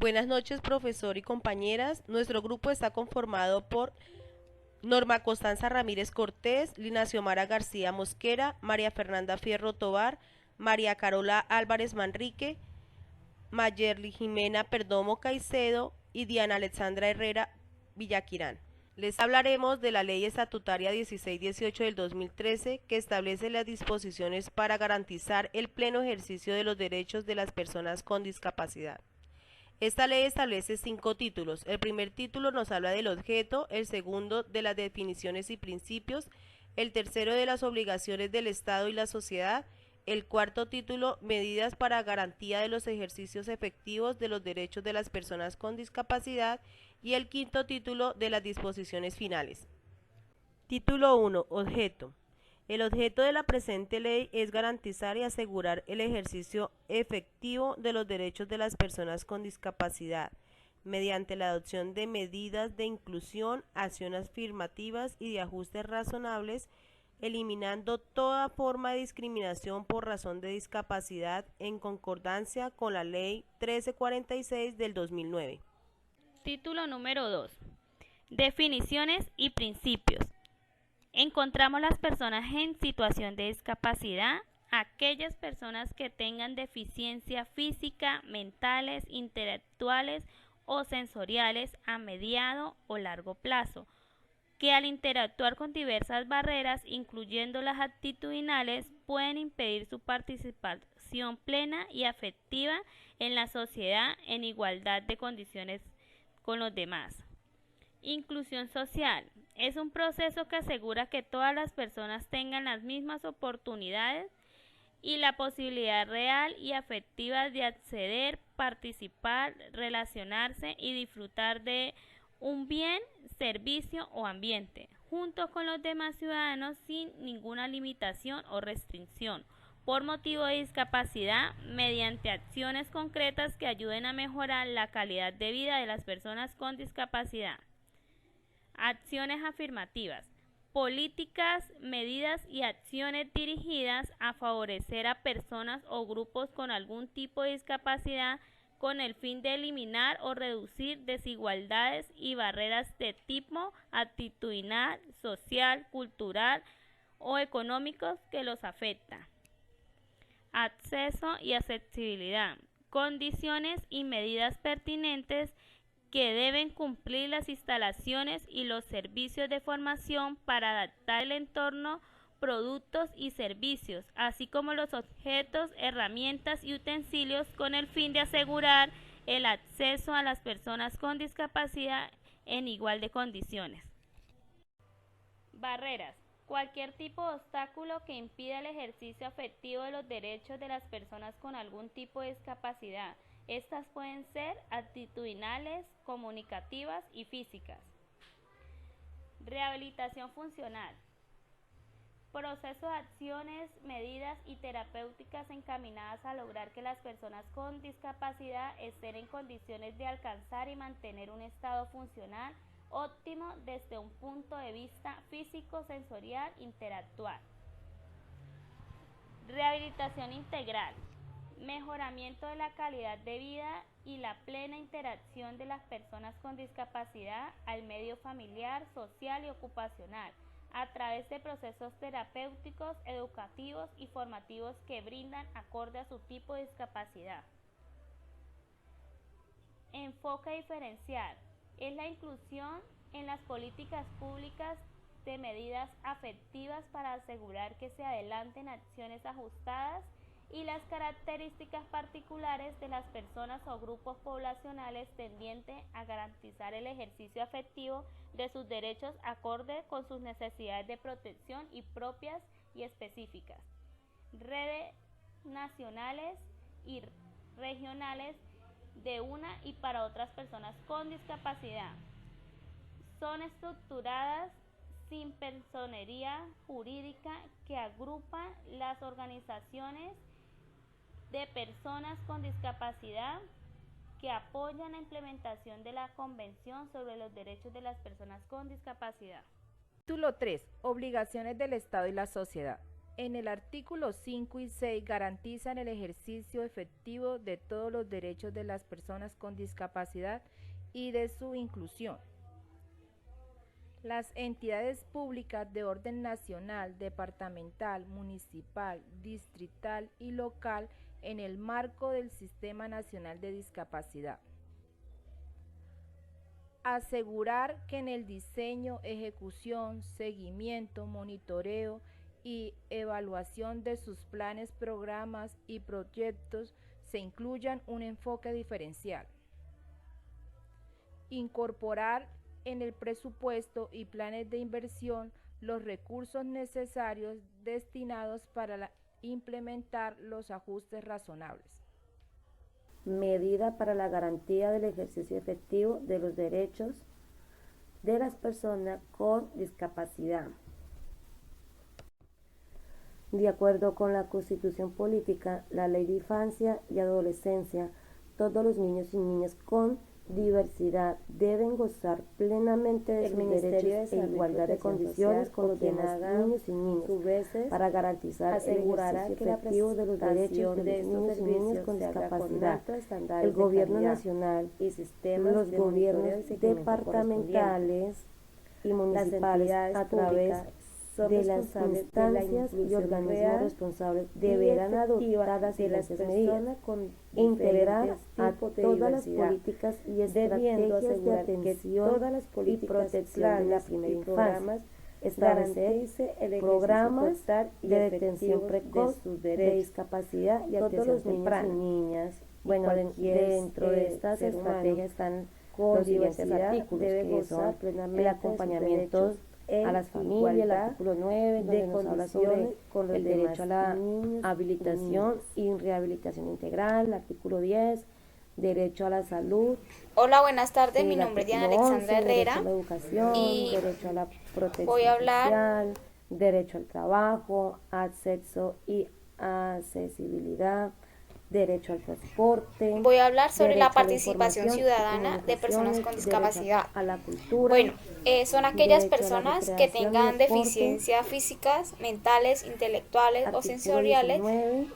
Buenas noches, profesor y compañeras. Nuestro grupo está conformado por Norma Constanza Ramírez Cortés, Lina Xiomara García Mosquera, María Fernanda Fierro Tobar, María Carola Álvarez Manrique, Mayerly Jimena Perdomo Caicedo y Diana Alexandra Herrera Villaquirán. Les hablaremos de la Ley Estatutaria 1618 del 2013, que establece las disposiciones para garantizar el pleno ejercicio de los derechos de las personas con discapacidad. Esta ley establece 5 títulos. El primer título nos habla del objeto, el segundo de las definiciones y principios, el tercero de las obligaciones del Estado y la sociedad, el cuarto título, medidas para garantía de los ejercicios efectivos de los derechos de las personas con discapacidad, y el quinto título, de las disposiciones finales. Título 1. Objeto. El objeto de la presente ley es garantizar y asegurar el ejercicio efectivo de los derechos de las personas con discapacidad, mediante la adopción de medidas de inclusión, acciones afirmativas y de ajustes razonables, eliminando toda forma de discriminación por razón de discapacidad en concordancia con la Ley 1346 del 2009. Título número 2. Definiciones y principios. Encontramos las personas en situación de discapacidad, aquellas personas que tengan deficiencia física, mentales, intelectuales o sensoriales a mediano o largo plazo, que al interactuar con diversas barreras, incluyendo las actitudinales, pueden impedir su participación plena y afectiva en la sociedad en igualdad de condiciones con los demás. Inclusión social. Es un proceso que asegura que todas las personas tengan las mismas oportunidades y la posibilidad real y afectiva de acceder, participar, relacionarse y disfrutar de un bien, servicio o ambiente, junto con los demás ciudadanos sin ninguna limitación o restricción, por motivo de discapacidad, mediante acciones concretas que ayuden a mejorar la calidad de vida de las personas con discapacidad. Acciones afirmativas. Políticas, medidas y acciones dirigidas a favorecer a personas o grupos con algún tipo de discapacidad con el fin de eliminar o reducir desigualdades y barreras de tipo actitudinal, social, cultural o económicos que los afectan. Acceso y accesibilidad. Condiciones y medidas pertinentes que deben cumplir las instalaciones y los servicios de formación para adaptar el entorno, productos y servicios, así como los objetos, herramientas y utensilios con el fin de asegurar el acceso a las personas con discapacidad en igual de condiciones. Barreras. Cualquier tipo de obstáculo que impida el ejercicio efectivo de los derechos de las personas con algún tipo de discapacidad. Estas pueden ser actitudinales, comunicativas y físicas. Rehabilitación funcional. Proceso de acciones, medidas y terapéuticas encaminadas a lograr que las personas con discapacidad estén en condiciones de alcanzar y mantener un estado funcional óptimo desde un punto de vista físico, sensorial, intelectual. Rehabilitación integral. Mejoramiento de la calidad de vida y la plena interacción de las personas con discapacidad al medio familiar, social y ocupacional, a través de procesos terapéuticos, educativos y formativos que brindan acorde a su tipo de discapacidad. Enfoque diferencial. Es la inclusión en las políticas públicas de medidas afectivas para asegurar que se adelanten acciones ajustadas y las características particulares de las personas o grupos poblacionales tendientes a garantizar el ejercicio efectivo de sus derechos acorde con sus necesidades de protección y propias y específicas. Redes nacionales y regionales de una y para otras personas con discapacidad. Son estructuradas sin personería jurídica que agrupan las organizaciones de personas con discapacidad que apoyan la implementación de la Convención sobre los Derechos de las Personas con Discapacidad. Título 3. Obligaciones del Estado y la sociedad. En el artículo 5 y 6 garantizan el ejercicio efectivo de todos los derechos de las personas con discapacidad y de su inclusión. Las entidades públicas de orden nacional, departamental, municipal, distrital y local en el marco del Sistema Nacional de Discapacidad. Asegurar que en el diseño, ejecución, seguimiento, monitoreo y evaluación de sus planes, programas y proyectos se incluyan un enfoque diferencial. Incorporar en el presupuesto y planes de inversión los recursos necesarios destinados para implementar los ajustes razonables. Medida para la garantía del ejercicio efectivo de los derechos de las personas con discapacidad. De acuerdo con la Constitución Política, la Ley de Infancia y Adolescencia, todos los niños y niñas con diversidad deben gozar plenamente de sus derechos e igualdad de condiciones con los demás niños y niñas, para garantizar el ejercicio efectivo de los derechos de los niños y niñas con discapacidad. El Gobierno Nacional, los gobiernos departamentales y municipales, a través de las instancias y organismos responsables, deberán adoptar las siguientes medidas: integrar a todas las políticas y estrategias de atención y protección de la primera infancia, establecer programas de detención precoz de discapacidad y atención temprana. Bueno, dentro de estas estrategias están los siguientes artículos, que son el acompañamiento a las familias, el artículo 9, donde nos habla sobre el derecho a la habilitación y rehabilitación integral, el artículo 10, derecho a la salud. Hola, buenas tardes, mi nombre es Diana Alexandra Herrera, derecho a la educación, y derecho a la protección voy a hablar social, derecho al trabajo, acceso y accesibilidad, derecho al transporte. Voy a hablar sobre la derecho a participación información y ciudadana de personas con comunicaciones, discapacidad. derecho a la cultura. Bueno, son aquellas derecho a la personas que recreación y tengan deporte, deficiencias físicas, mentales, intelectuales o artículo sensoriales 19,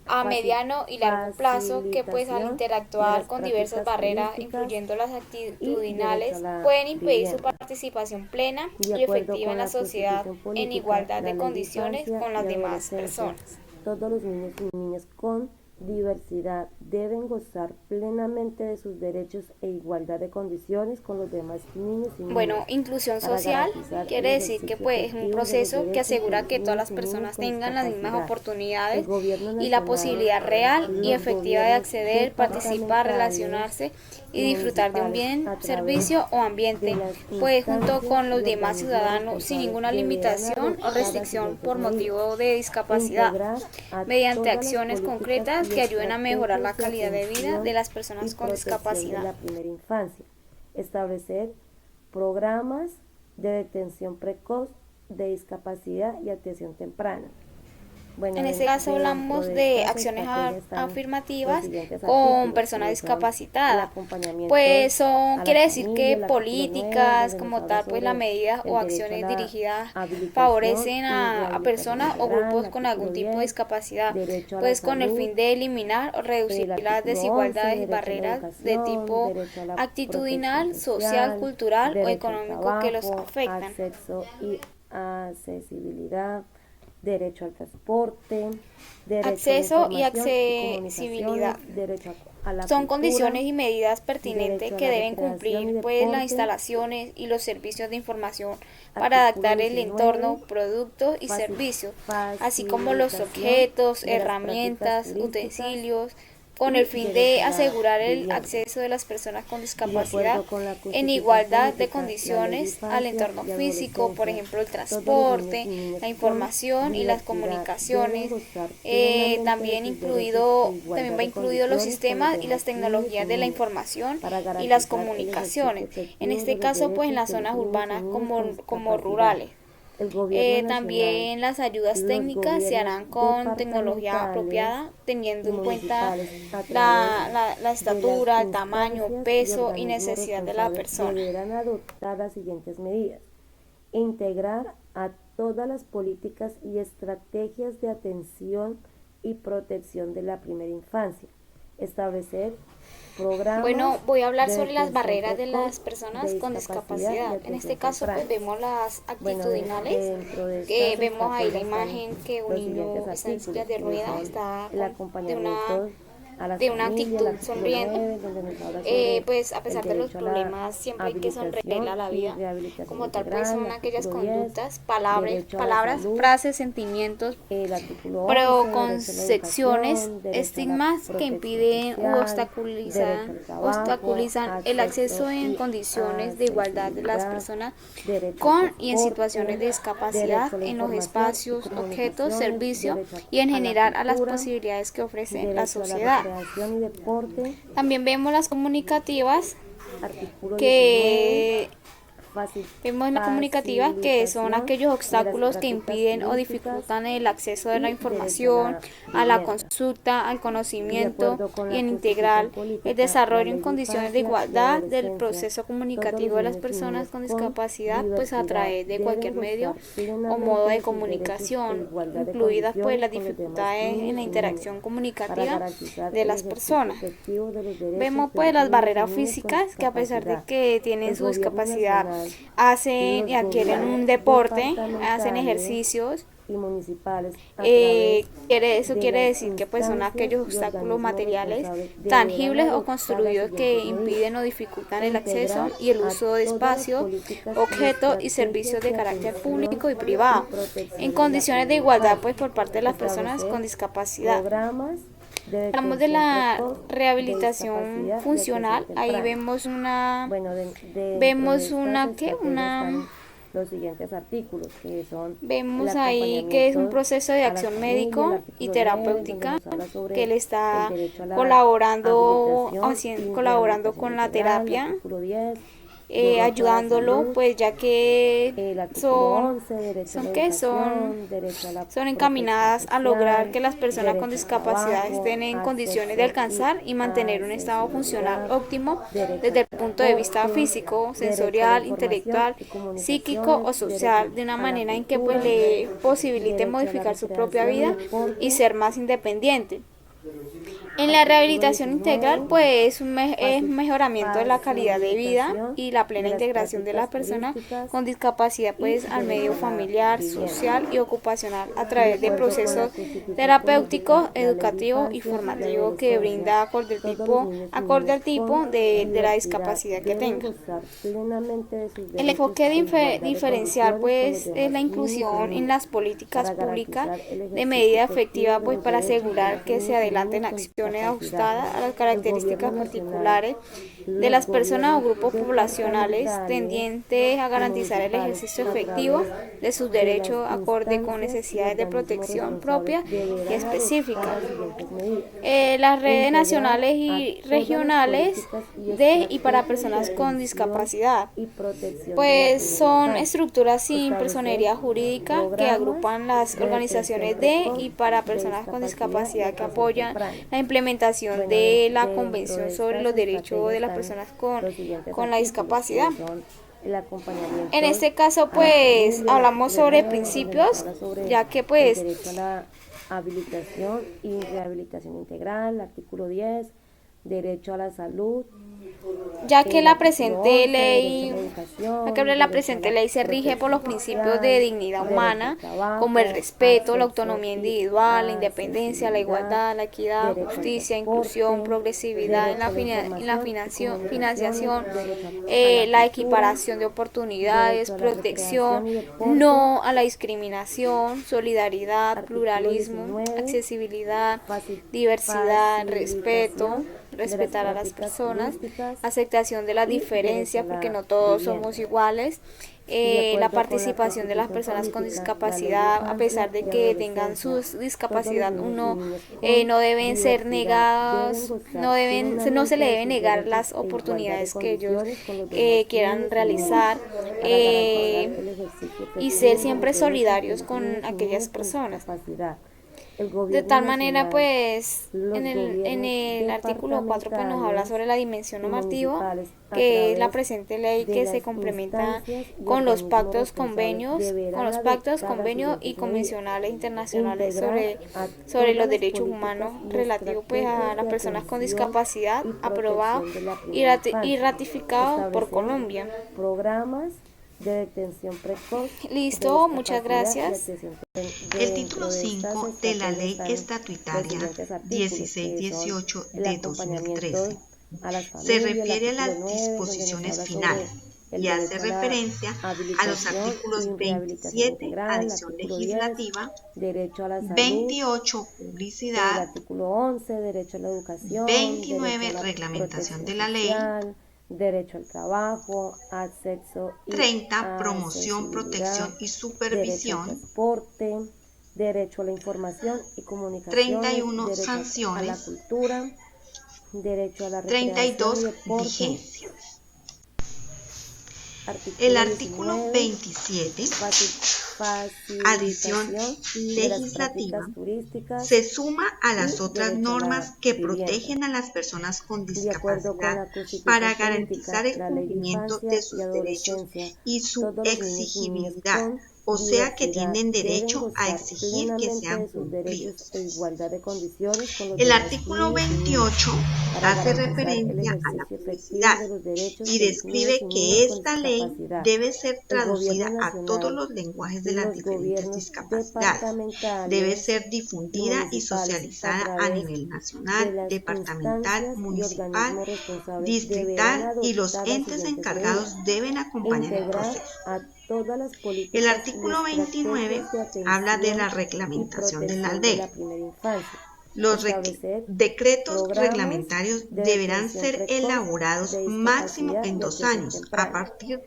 a mediano y largo plazo, que pues al facilitación interactuar de con las diversas prácticas barreras, turísticas incluyendo las actitudinales, derecho a la pueden impedir su vivienda. participación plena De y acuerdo efectiva con en la la sociedad Constitución en Política, igualdad la de Ley de condiciones Infancia con las y demás Adolescencia, personas. todos los niños y niñas con diversidad deben gozar plenamente de sus derechos e igualdad de condiciones con los demás niños y niñas. Bueno, inclusión para social garantizar quiere el decir que ejercicio pues es un efectivo de los proceso que derechos asegura de los que todas las niños y niñas personas con tengan las mismas discapacidad. oportunidades El Gobierno y la Nacional, posibilidad real y los efectiva de gobiernos acceder, participar, departamentales relacionarse y y disfrutar de un municipales, bien, a través servicio o de ambiente, las pues junto con instancias los y demás organismos ciudadanos sin responsables, ninguna deberán limitación o adoptar las restricción siguientes por medidas: motivo de discapacidad, integrar a mediante todas las acciones políticas concretas y que ayuden a mejorar la estrategias calidad de vida de las atención personas y con protección de discapacidad. la primera infancia, establecer programas de detención precoz de discapacidad y atención temprana. Bueno, En este caso hablamos de estas acciones estrategias están afirmativas los siguientes con artículos, personas que son el discapacitadas. acompañamiento Pues a la quiere decir familia, que el artículo 9, políticas donde como nos habla tal, pues las sobre medidas el o derecho a acciones la dirigidas habilitación favorecen y a rehabilitación personas o integral, grupos con algún artículo tipo de 10, discapacidad, derecho a la pues con el salud, fin de eliminar o reducir el las artículo 11, desigualdades y derecho a la barreras de educación, tipo derecho a la actitudinal, protección social, cultural o derecho al económico que los trabajo, afectan. acceso y accesibilidad, derecho al transporte, derecho Acceso a y la información accesibilidad comunicaciones, derecho a la son cultura, condiciones y medidas pertinentes derecho a que la deben recreación y cumplir pues las deporte, instalaciones y los servicios de información para artículo adaptar el 19, entorno, productos y servicios, así como los facilitación objetos, de las herramientas, prácticas turísticas utensilios, con y el fin de derecho a la asegurar el vivienda. acceso de las personas con De discapacidad acuerdo con la en Constitución igualdad de Política, la Ley de condiciones al Infancia entorno y físico, por Adolescencia, ejemplo el todos los niños transporte, y niñas la con información y las diversidad comunicaciones, deben gozar plenamente también de sus derechos e igualdad también va de incluido los condiciones con los sistemas y las demás niños tecnologías y de la niñas, información para y las garantizar el ejercicio comunicaciones, en efectivo este de los caso pues en derechos las de los zonas niños y urbanas niñas como, con como discapacidad. rurales. El Gobierno Nacional, También las ayudas los técnicas se gobiernos harán con tecnología departamentales apropiada, teniendo y en cuenta municipales, a través la de estatura, las el tamaño, instancias y peso y organismos necesidad de la responsables, persona. deberán adoptar las siguientes medidas: integrar a todas las políticas y estrategias de atención y protección de la primera infancia, establecer programas. Bueno, voy a hablar de sobre las detención barreras de precoz las personas de con discapacidad. En este atención caso, pues temprana. vemos las Bueno, actitudinales, dentro de que estas vemos ahí la estrategias imagen que un los niño siguientes está en silla artículos, de que ruedas, son está el de una acompañamiento a las de una familias, el actitud artículo sonriendo. 9, donde nos habla sobre Pues a el pesar de los derecho a la problemas, siempre hay que sonreírle a la habilitación y vida. rehabilitación Como tal, pues integral, son el aquellas artículo 10, conductas, derecho a la palabras, salud, frases, sentimientos, el artículo 11, derecho a la preconcepciones, educación, derecho a la estigmas que protección impiden u social, derecho al trabajo, obstaculizan el acceso en y condiciones de igualdad de las accesibilidad, personas derecho con al y en transporte, situaciones de discapacidad derecho a la en los información y espacios, objetos, comunicación, servicios derecho y en a la general a las cultura, posibilidades que ofrece la derecho a la sociedad. recreación y deporte, También vemos las comunicativas artículo 19, que facil- vemos en la comunicativa que son facilitación aquellos de las obstáculos que prácticas impiden o turísticas dificultan el acceso de y la derecho información, a a la vivienda. consulta, al De conocimiento acuerdo con y la en Constitución integral el Política, la desarrollo en Ley de condiciones de Infancia y igualdad del Adolescencia, proceso todos los comunicativo de las niños y personas niñas con con discapacidad, pues a diversidad través de cualquier deben medio gozar o modo plenamente de de sus derechos e comunicación, igualdad de incluidas pues las condiciones con los demás dificultades en niños la y niñas, interacción para comunicativa garantizar de el las ejercicio personas. efectivo de los derechos Vemos de pues los las niños y barreras niñas con físicas que a pesar de discapacidad. que tienen El su Gobierno discapacidad, Nacional y hacen los y adquieren un gobiernos deporte, hacen departamentales ejercicios. y municipales a través Eso de quiere las decir que pues son instancias aquellos y obstáculos organismos materiales responsables deberán tangibles o adoptar las construidos que siguientes medidas: impiden o dificultan el acceso integrar y el a uso de todas las espacios, políticas y objetos y estrategias servicios de de carácter atención público y y privado protección en de la condiciones de primera igualdad infancia, pues por parte de las personas con establecer discapacidad. programas de Hablamos de detención la precoz de rehabilitación discapacidad y atención funcional. Ahí temprana. vemos una, Bueno, dentro de vemos estas una, ¿qué? estrategias Una, están los siguientes artículos, que son el vemos ahí que es un acompañamiento proceso de a las acción familias, el médico y artículo 9, donde terapéutica nos habla sobre que él el está derecho a la colaborando, habilitación y colaborando rehabilitación con la integral, el terapia, artículo 10, derecho a la ayudándolo, salud, pues ya que el artículo son, 11, derecho a la ¿qué? Son educación, derecho a la son protección encaminadas a lograr social, que las personas con derecho al discapacidad trabajo, estén en condiciones de acceso alcanzar y mantener un estado funcional accesibilidad, óptimo derecho desde al el punto de vista transporte, físico, derecho a la sensorial, información intelectual, y psíquico o comunicaciones, social, derecho de una a la manera en que pues cultura, le posibilite derecho a la modificar su propia recreación y vida y deporte, ser más independiente. En la artículo rehabilitación 19, integral, pues es mejoramiento de la calidad de vida facilitación y la plena de las integración de las prácticas personas turísticas con discapacidad, y pues al medio derecho a la familiar, vivienda. social y ocupacional a De través de acuerdo con la procesos Constitución terapéuticos, Política, la Ley de educativos y Infancia y formativos que Adolescencia, brinda acorde todos los niños y acorde niñas al tipo con de la diversidad discapacidad que deben tenga. gozar plenamente de sus El derechos enfoque e igualdad de diferencial condiciones con los pues es demás la niños y inclusión en niñas, las políticas para públicas garantizar el de ejercicio medida efectivo efectiva de pues los para derechos de asegurar los que se niños y adelanten niñas con acciones discapacidad. ajustadas a las El características Gobierno particulares Nacional, de los las personas o gobiernos grupos poblacionales departamentales tendientes a y garantizar el municipales, ejercicio a efectivo través de sus de las derechos acorde con instancias y necesidades de organismos protección responsables, propia y deberán adoptar específicas. las siguientes medidas: Las redes integrar nacionales a y todas las regionales políticas y de y para estrategias de personas con atención discapacidad. y protección de la Pues primera son infancia, estructuras sin establecer personería jurídica que programas agrupan las de organizaciones detención de precoz y para de personas con discapacidad y discapacidad que atención apoyan temprana. la implementación Bueno, de la dentro Convención de sobre estas los Derechos estrategias de las están personas los siguientes con la artículos, discapacidad. que son el acompañamiento En este caso, a la pues familia, hablamos el artículo sobre 9, donde nos principios, habla sobre ya que el pues derecho a la habilitación y rehabilitación integral, el artículo 10, derecho a la salud, ya que el la artículo presente 11, ley, derecho a la educación, ya que la derecho a presente la ley se rige por los protección principios de social, dignidad derecho humana, al trabajo, como el respeto, la acceso autonomía y individual, la independencia, la accesibilidad, igualdad, la equidad, derecho al justicia, inclusión, transporte, progresividad en derecho la a la información y financiación, comunicaciones, derecho a la la cultura, equiparación de oportunidades, derecho a la protección, recreación y deporte, no a la discriminación, solidaridad, artículo pluralismo, 19, accesibilidad, faci- diversidad, respeto, facilitación de las respetar a las prácticas personas, turísticas aceptación de las y derecho diferencias a porque la no todos vivienda. somos iguales, De la acuerdo con la participación de las Constitución personas con Política, la Ley de discapacidad, a Infancia pesar de y que tengan Adolescencia, sus todos los discapacidad, niños y uno niñas con no deben ser diversidad deben negados, gozar no se plenamente le de debe sus negar derechos las e igualdad de oportunidades que ellos condiciones con los demás quieran niños y realizar niñas, para garantizar el ejercicio y efectivo ser de siempre los derechos de solidarios los con niños y aquellas niñas con personas. discapacidad. El De gobierno tal manera, nacional, pues, los en el artículo 4 pues, nos habla sobre la dimensión y normativa, municipales a que es la través presente ley de que se las complementa instancias y con los organismos pactos, responsables deberán adoptar las convenios y siguientes medidas. convencionales internacionales Integrar a sobre todas los las derechos políticas humanos y relativos pues, a estrategias las de personas con atención discapacidad, y aprobados protección de la y primera infancia. ratificado por Establecer Colombia. programas de detención precoz de Listo, muchas discapacidad y gracias. atención. El Dentro título de estas 5 de la estrategias Ley están los Estatutaria siguientes artículos, que son 1618 el de acompañamiento 2013 a las se familias, el refiere a artículo las 9, donde nos disposiciones habla finales sobre el y hace derecho a la referencia a los habilitación artículos y rehabilitación 27, integral, el adición artículo 10, legislativa, derecho a la salud, 28, el publicidad, artículo 11, derecho a la educación, derecho a 29, la reglamentación protección de la ley, social, derecho al trabajo, acceso y 30, promoción, accesibilidad, protección y derecho al supervisión, transporte, derecho a la información y comunicaciones, 31, derecho a la sanciones, cultura, derecho a la recreación y 32, deporte, vigencia. El artículo artículo 19, 27, adición facilitación de las legislativa, prácticas turísticas se suma a las y otras derecho a la normas que vivienda. protegen a las personas con De acuerdo con discapacidad la Constitución para Política, garantizar el la Ley de cumplimiento de Infancia y sus derechos Adolescencia, y su todos los niños y niñas exigibilidad, con o sea que diversidad tienen deben derecho a gozar exigir que plenamente sean de sus derechos cumplidos. e igualdad de condiciones con los El demás artículo niños y niñas 28 para hace garantizar el referencia a la ejercicio efectivo publicidad de los derechos y de los niños describe y niñas que con esta ley discapacidad. debe ser El Gobierno traducida a todos Nacional, los lenguajes de las los diferentes gobiernos discapacidades. Debe departamentales ser y difundida y municipales a socializada a través nivel de nacional, las departamental, instancias y municipal, organismos responsables deberán distrital, y los adoptar las entes siguientes encargados medidas. deben acompañar el Integrar proceso. a todas las El políticas y artículo 29 estrategias de habla de la atención y reglamentación de la protección de ley. la primera infancia. Los Establecer decretos programas reglamentarios de deberán detención ser precoz elaborados de máximo discapacidad en y 2 atención años a temprana. partir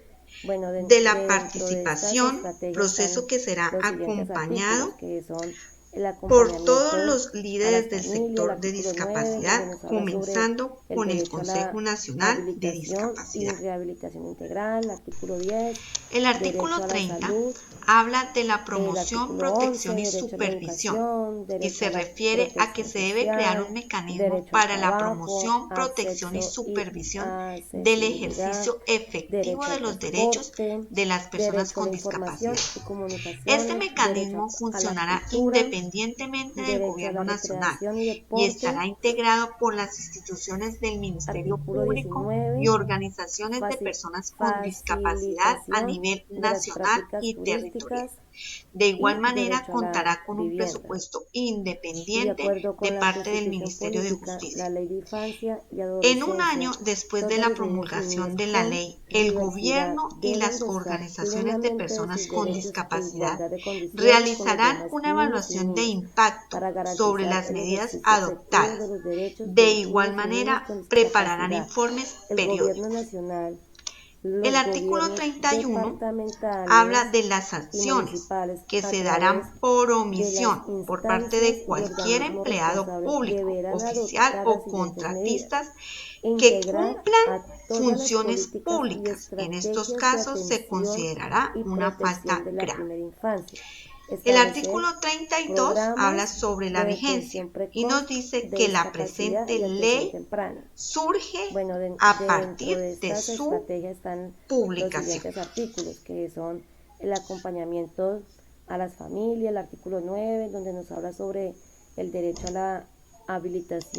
Bueno, de la dentro de estas participación, estrategias proceso están que será los siguientes artículos, acompañado que son el por todos acompañamiento los a las líderes del familias, el sector de artículo 9, donde discapacidad, nos habla sobre comenzando el con el derecho a Consejo la Nacional de habilitación y Discapacidad. rehabilitación integral, el artículo 10, El artículo derecho a la 30 salud, habla de la el promoción, artículo 11, protección y derecho a la supervisión educación, y derecho se a la refiere a que protección se debe crear social, un mecanismo derecho al para la trabajo, promoción, protección y acceso y supervisión del accesibilidad, ejercicio efectivo derecho de al los derechos transporte, de las personas derecho a con la información discapacidad. y Este comunicaciones, derecho mecanismo a la funcionará cultura, independientemente del derecho a la Gobierno Nacional recreación y y deporte, estará integrado por las instituciones del Ministerio artículo Público y 19, organizaciones de personas con discapacidad a facilitación nivel de las nacional prácticas y territorial. turísticas De igual y manera, derecho a la contará con un vivienda. presupuesto Y de independiente acuerdo de con la parte del Constitución Ministerio de Política, Justicia. la Ley de Infancia y En un Adolescencia, año después de todos la los niños y promulgación niñas de la con ley, el diversidad gobierno y deben las gozar organizaciones de plenamente de personas sus con derechos e discapacidad igualdad de condiciones con los realizarán demás una niños y evaluación de niñas impacto para sobre garantizar las el medidas ejercicio efectivo de adoptadas. los derechos de De los igual niños y niñas manera, con prepararán discapacidad. informes El Gobierno periódicos. Nacional, El los artículo gobiernos 31 habla departamentales de las y sanciones municipales que a se través darán por de las omisión por parte instancias de y cualquier organismos empleado responsables público, deberán oficial adoptar las o siguientes medidas. contratistas que Integrar cumplan a todas las funciones políticas y públicas. En estos estrategias de casos se atención considerará y una protección falta de la grave. primera infancia. El Establecer artículo 32 habla programas sobre la de vigencia detención y precoz nos dice de que la discapacidad presente y atención ley temprana. surge Bueno, a dentro partir de de estas su estrategias están los publicación. siguientes artículos, que son el acompañamiento a las familias, el artículo 9, donde nos habla sobre el derecho a la habilitación.